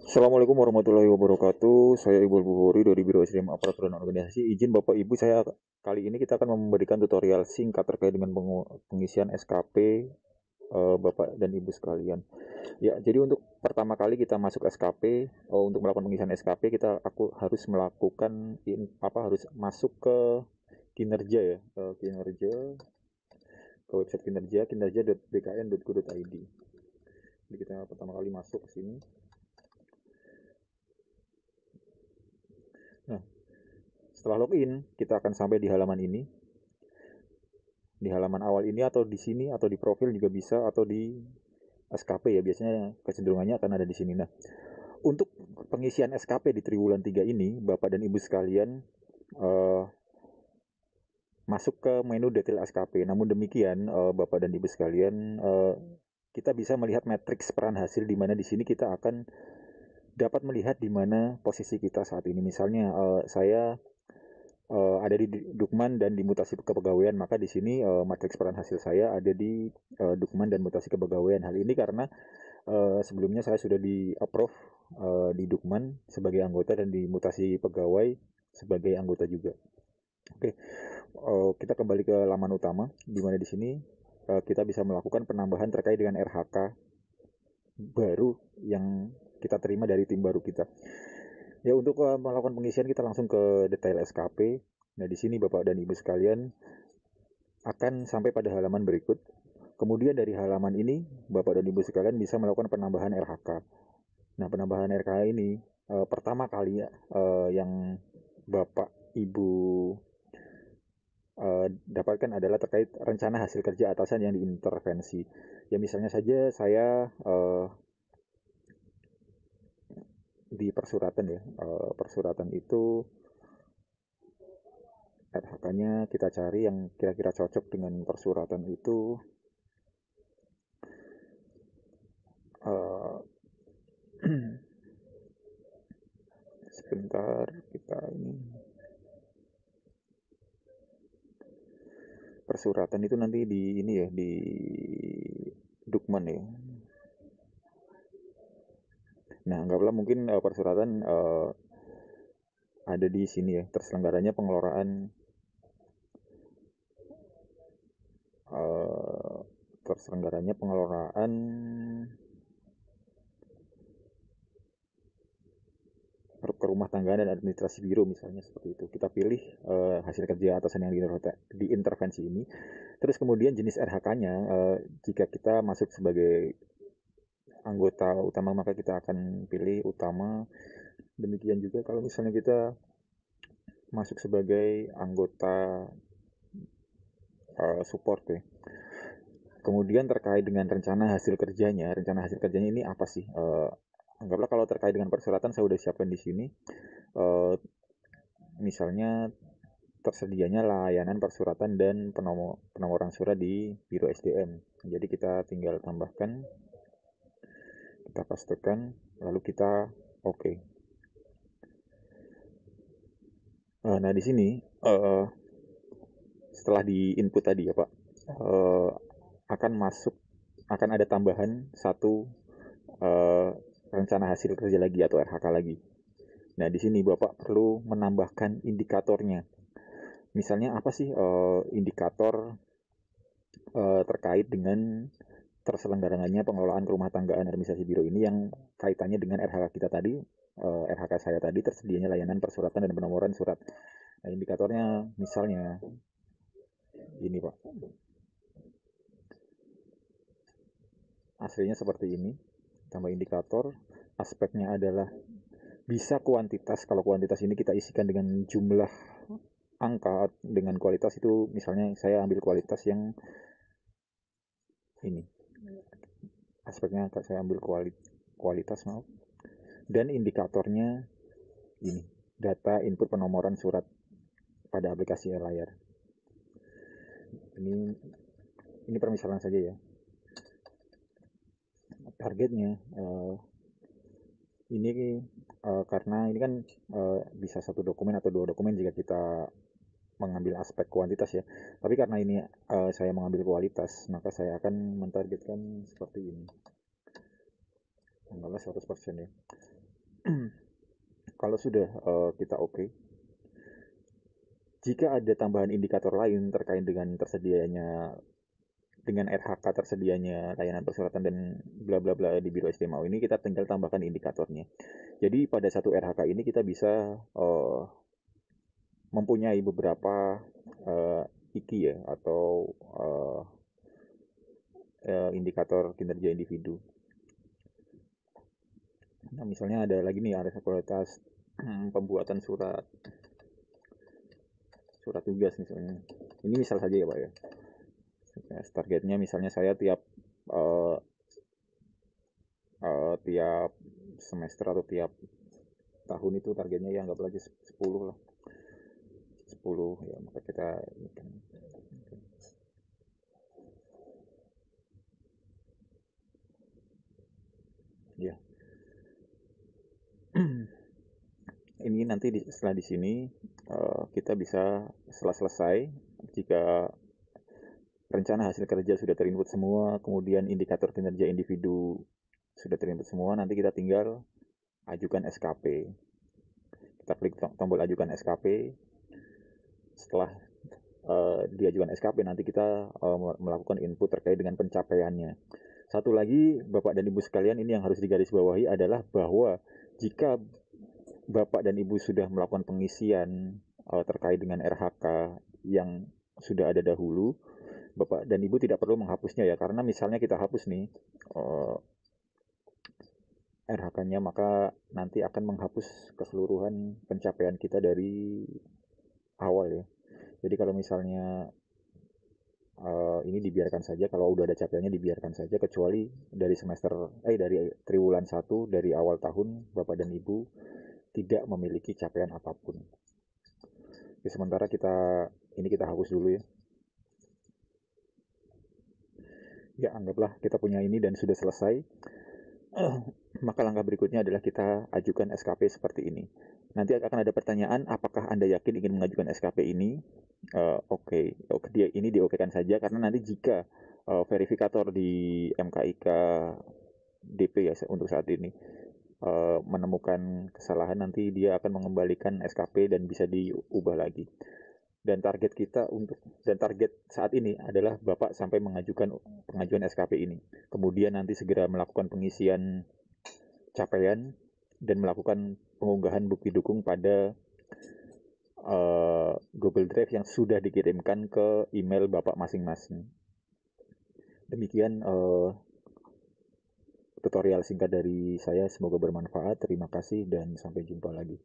Assalamualaikum warahmatullahi wabarakatuh. Saya Iqbal Buhori dari Biro SDM Aparatur dan Organisasi. Izin Bapak Ibu, saya kali ini kita akan memberikan tutorial singkat terkait dengan pengisian SKP Bapak dan Ibu sekalian. Ya, jadi untuk pertama kali kita masuk SKP, untuk melakukan pengisian SKP aku harus melakukan harus masuk ke kinerja ya, ke website kinerja kinerja.bkn.go.id. Jadi kita pertama kali masuk ke sini. Nah, setelah login, kita akan sampai di halaman ini. Di halaman awal ini atau di sini atau di profil juga bisa atau di SKP ya, biasanya kecenderungannya akan ada di sini. Nah, untuk pengisian SKP di triwulan 3 ini, Bapak dan Ibu sekalian eh, masuk ke menu detail SKP. Namun demikian, Bapak dan Ibu sekalian, kita bisa melihat matriks peran hasil di mana di sini kita akan dapat melihat di mana posisi kita saat ini. Misalnya saya ada di Dukman dan di mutasi kepegawaian, maka di sini matriks peran hasil saya ada di Dukman dan mutasi kepegawaian. Hal ini karena sebelumnya saya sudah di approve di Dukman sebagai anggota dan di mutasi pegawai sebagai anggota juga. Oke, kita kembali ke laman utama di mana di sini kita bisa melakukan penambahan terkait dengan RHK baru yang kita terima dari tim baru kita. Ya, untuk melakukan pengisian kita langsung ke detail SKP. Nah, di sini Bapak dan Ibu sekalian akan sampai pada halaman berikut. Kemudian dari halaman ini, Bapak dan Ibu sekalian bisa melakukan penambahan RHK. Nah, penambahan RHK ini pertama kali yang Bapak Ibu dapatkan adalah terkait rencana hasil kerja atasan yang diintervensi. Ya, misalnya saja saya di persuratan ya, persuratan itu RHK-nya kita cari yang kira-kira cocok dengan persuratan itu. eh, Sebentar, kita ini persuratan itu nanti di ini ya, di Dukman ya. Nah, anggaplah mungkin persuratan ada di sini ya, terselenggaranya pengelolaan eh, terselenggaranya pengelolaan rumah tangga dan administrasi biro misalnya seperti itu. Kita pilih hasil kerja atasan yang diintervensi ini. Terus kemudian jenis RHK-nya, jika kita masuk sebagai anggota utama maka kita akan pilih utama. Demikian juga kalau misalnya kita masuk sebagai anggota support ya. Kemudian terkait dengan rencana hasil kerjanya ini apa sih? Anggaplah kalau terkait dengan persyaratan saya udah siapkan di sini. Uh, Misalnya tersedianya layanan persuratan dan penomoran surat di Biro SDM. Jadi kita tinggal tambahkan, kita pastikan, lalu kita oke. Okay. Nah di sini setelah di input tadi ya Pak, uh, akan masuk akan ada tambahan satu uh, rencana hasil kerja lagi atau RHK lagi. Nah, di sini Bapak perlu menambahkan indikatornya. Misalnya apa sih indikator terkait dengan terselenggaranya pengelolaan rumah tanggaan administrasi biro ini yang kaitannya dengan RHK kita tadi, RHK saya tadi tersedianya layanan persuratan dan penomoran surat. Nah, indikatornya misalnya ini Pak, aslinya seperti ini, tambah indikator, aspeknya adalah bisa kuantitas. Kalau kuantitas ini kita isikan dengan jumlah angka, dengan kualitas itu misalnya saya ambil kualitas yang ini, aspeknya saya ambil kualitas maaf, dan indikatornya ini, data input penomoran surat pada aplikasi layar. Ini permisalan saja ya. Targetnya ini karena ini kan bisa satu dokumen atau dua dokumen jika kita mengambil aspek kuantitas ya. Tapi karena ini saya mengambil kualitas, maka saya akan mentargetkan seperti ini. Anggaplah 100% ya. Kalau sudah kita oke, jika ada tambahan indikator lain terkait dengan RHK tersedianya layanan persuratan dan bla bla bla di Biro SDM ini, kita tinggal tambahkan indikatornya. Jadi pada satu RHK ini kita bisa mempunyai beberapa IKI ya, atau indikator kinerja individu. Nah, misalnya ada lagi nih area kualitas pembuatan surat tugas misalnya. Ini misal saja ya Pak ya. Targetnya misalnya saya uh, tiap semester atau tiap tahun itu targetnya ya anggap aja 10 lah. 10 ya, maka kita ya. Ini nanti setelah di sini kita bisa setelah selesai, jika rencana hasil kerja sudah terinput semua, kemudian indikator kinerja individu sudah terinput semua, nanti kita tinggal ajukan SKP. Kita klik tombol ajukan SKP. Setelah diajukan SKP, nanti kita melakukan input terkait dengan pencapaiannya. Satu lagi, Bapak dan Ibu sekalian, ini yang harus digarisbawahi adalah bahwa jika Bapak dan Ibu sudah melakukan pengisian terkait dengan RHK yang sudah ada dahulu, Bapak dan Ibu tidak perlu menghapusnya ya, karena misalnya kita hapus nih RHK-nya, maka nanti akan menghapus keseluruhan pencapaian kita dari awal ya. Jadi kalau misalnya ini dibiarkan saja, kalau udah ada capaiannya dibiarkan saja, kecuali dari triwulan 1 dari awal tahun Bapak dan Ibu tidak memiliki capaian apapun. Oke, sementara kita hapus dulu ya. Ya, anggaplah kita punya ini dan sudah selesai. Maka langkah berikutnya adalah kita ajukan SKP seperti ini. Nanti akan ada pertanyaan, apakah Anda yakin ingin mengajukan SKP ini? Oke, ini diokekan saja, karena nanti jika verifikator di MKIK DP ya untuk saat ini menemukan kesalahan, nanti dia akan mengembalikan SKP dan bisa diubah lagi. Dan target saat ini adalah Bapak sampai mengajukan pengajuan SKP ini. Kemudian nanti segera melakukan pengisian capaian dan melakukan pengunggahan bukti dukung pada Google Drive yang sudah dikirimkan ke email Bapak masing-masing. Demikian tutorial singkat dari saya, semoga bermanfaat. Terima kasih dan sampai jumpa lagi.